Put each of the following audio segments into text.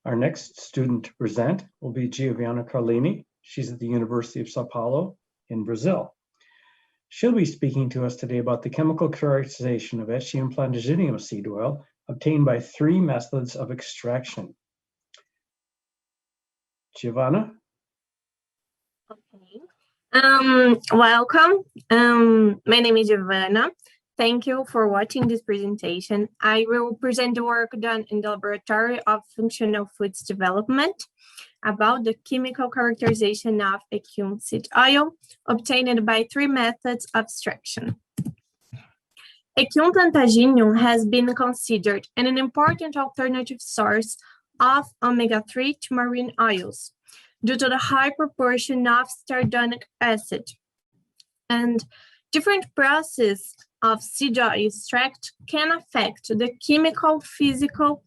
Our next student to present will be Giovanna Carlini. She's at the University of Sao Paulo in Brazil. She'll be speaking to us today about the chemical characterization of Echium plantagineum seed oil obtained by 3 methods of extraction. Giovanna? Okay. Welcome. My name is Giovanna. Thank you for watching this presentation. I will present the work done in the Laboratory of Functional Foods Development about the chemical characterization of Echium seed oil obtained by 3 methods of extraction. Echium plantagineum has been considered an important alternative source of omega-3 to marine oils due to the high proportion of sardonic acid. And different processes of seed oil extract can affect the chemical, physical,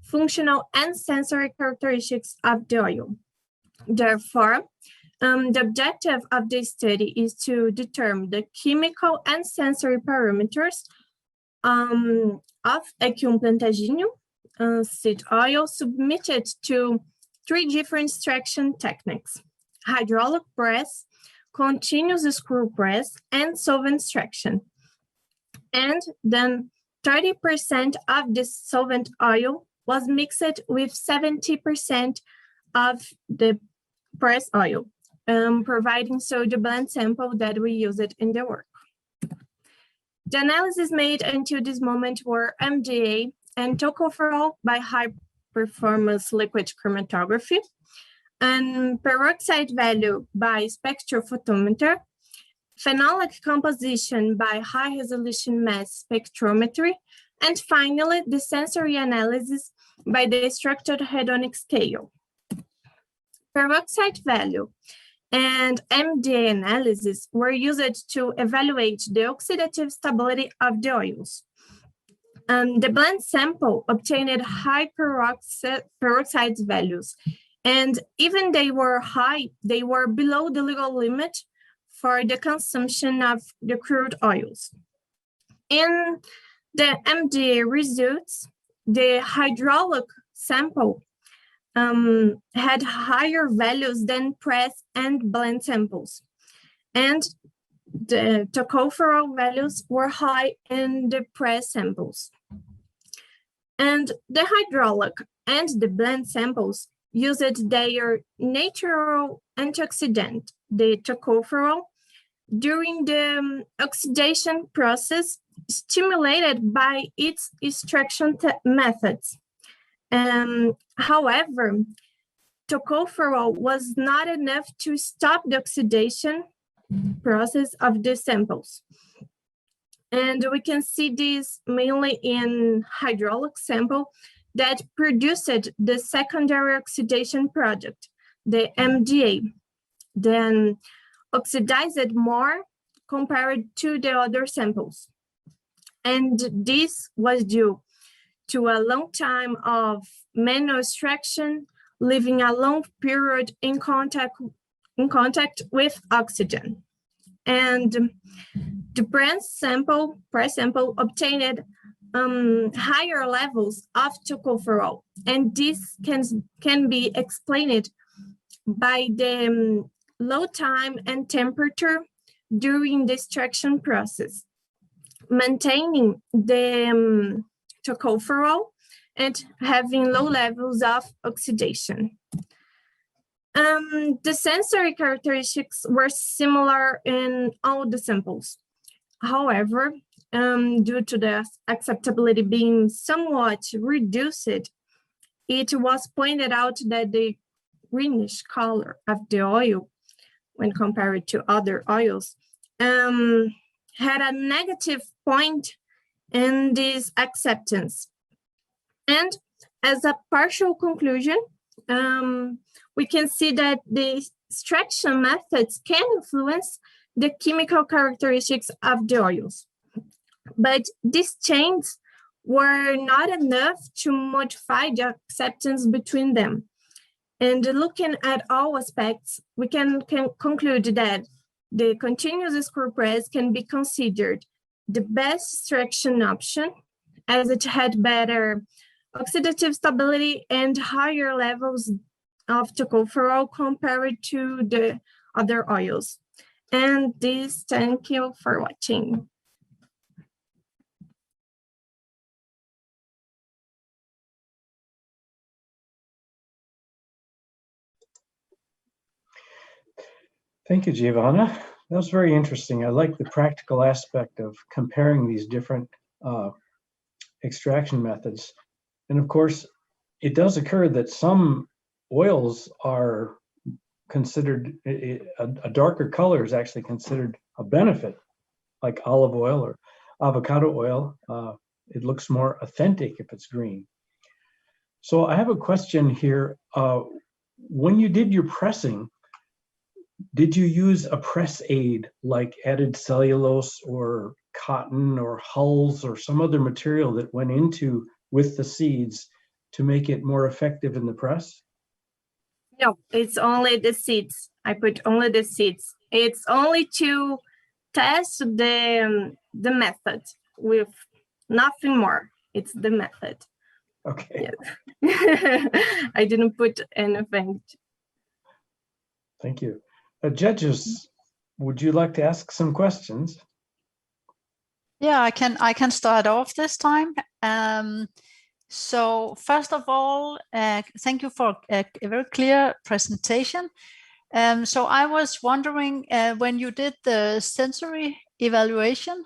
functional, and sensory characteristics of the oil. Therefore, the objective of this study is to determine the chemical and sensory parameters of Echium plantagineum seed oil submitted to 3 different extraction techniques: hydraulic press, continuous screw press, and solvent extraction. And then 30% of this solvent oil was mixed with 70% of the press oil, providing so the blend sample that we used in the work. The analysis made until this moment were MDA and tocopherol by high-performance liquid chromatography, and peroxide value by spectrophotometer, phenolic composition by high-resolution mass spectrometry, and finally, the sensory analysis by the structured hedonic scale. Peroxide value and MDA analysis were used to evaluate the oxidative stability of the oils. The blend sample obtained high peroxide values, and even they were high, they were below the legal limit for the consumption of the crude oils. In the MDA results, the hydraulic sample had higher values than press and blend samples, and the tocopherol values were high in the press samples. And the hydraulic and the blend samples used their natural antioxidant, the tocopherol, during the oxidation process stimulated by its extraction methods. However, tocopherol was not enough to stop the oxidation process of the samples. And we can see this mainly in hydraulic sample that produced the secondary oxidation product, the MDA, then oxidized more compared to the other samples. And this was due to a long time of manual extraction, living a long period in contact with oxygen. And the press sample obtained higher levels of tocopherol, and this can be explained by the low time and temperature during the extraction process, maintaining the tocopherol and having low levels of oxidation. The sensory characteristics were similar in all the samples. However, due to the acceptability being somewhat reduced, it was pointed out that the greenish color of the oil, when compared to other oils, had a negative point in this acceptance. And as a partial conclusion, we can see that the extraction methods can influence the chemical characteristics of the oils. But these changes were not enough to modify the acceptance between them. And looking at all aspects, we can conclude that the continuous screw press can be considered the best extraction option, as it had better oxidative stability and higher levels of tocopherol compared to the other oils. And this, thank you for watching. Thank you, Giovanna. That was very interesting. I like the practical aspect of comparing these different extraction methods. And of course, it does occur that some oils are considered, a darker color is actually considered a benefit, like olive oil or avocado oil. It looks more authentic if it's green. So I have a question here. When you did your pressing, did you use a press aid like added cellulose or cotton or hulls or some other material that went into with the seeds to make it more effective in the press? No, it's only the seeds. I put only the seeds. It's only to test the method with nothing more. It's the method. Okay. Yes. I didn't put anything. Thank you. Judges, would you like to ask some questions? Yeah, I can start off this time. So first of all, thank you for a very clear presentation. So I was wondering, when you did the sensory evaluation,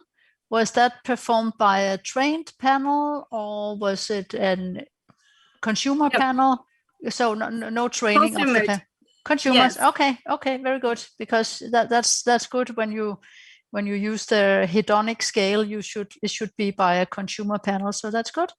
was that performed by a trained panel or was it a consumer panel? So no training of the panel. Consumers. Yes. Okay, very good. Because that's good when you use the hedonic scale. It should be by a consumer panel. So that's good.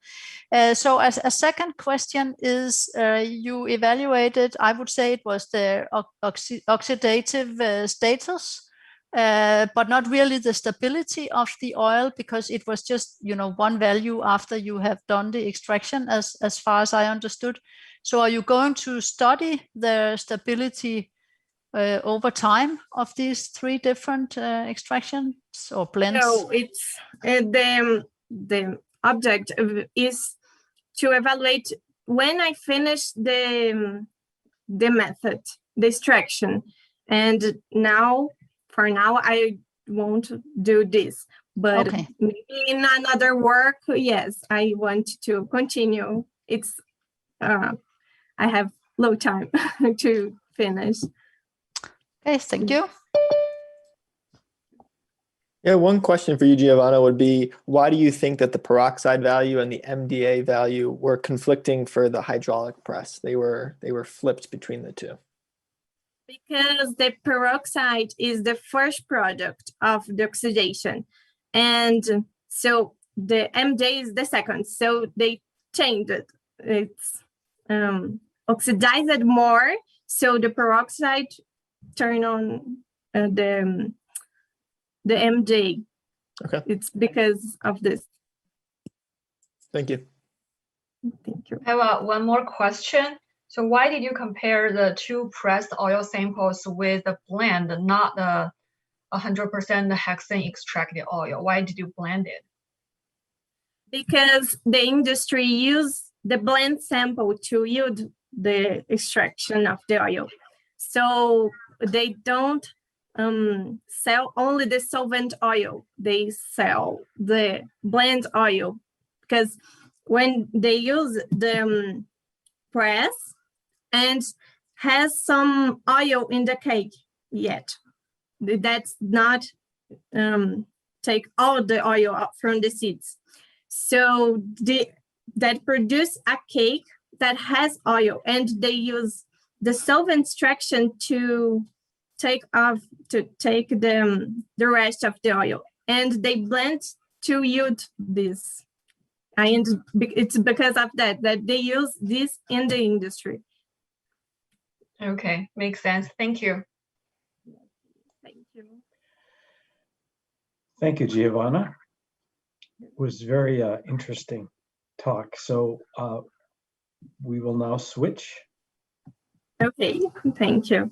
So as a second question is, you evaluated. I would say it was the oxidative status, but not really the stability of the oil, because it was just one value after you have done the extraction, as far as I understood. So are you going to study the stability over time of these three different extractions or blends? No, it's the object is to evaluate when I finish the method, the extraction. And now, for now, I won't do this. But maybe in another work, yes, I want to continue. It's I have low time to finish. Okay, thank you. Yeah, one question for you, Giovanna, would be, why do you think that the peroxide value and the MDA value were conflicting for the hydraulic press? They were flipped between the two. Because the peroxide is the first product of the oxidation. And so the MDA is the second. So they changed it. It's oxidized more. So the peroxide turn on the MDA. Okay. It's because of this. Thank you. Thank you. I have one more question. So why did you compare the two pressed oil samples with the blend, not the 100% hexane extracted oil? Why did you blend it? Because the industry used the blend sample to yield the extraction of the oil. So they don't sell only the solvent oil. They sell the blend oil, because when they use the press and has some oil in the cake yet, that's not take all the oil out from the seeds. So that produce a cake that has oil, and they use the solvent extraction to take the rest of the oil, and they blend to yield this. And it's because of that they use this in the industry. Okay, makes sense. Thank you. Thank you. Thank you, Giovanna. It was very interesting talk. So we will now switch. Okay, thank you.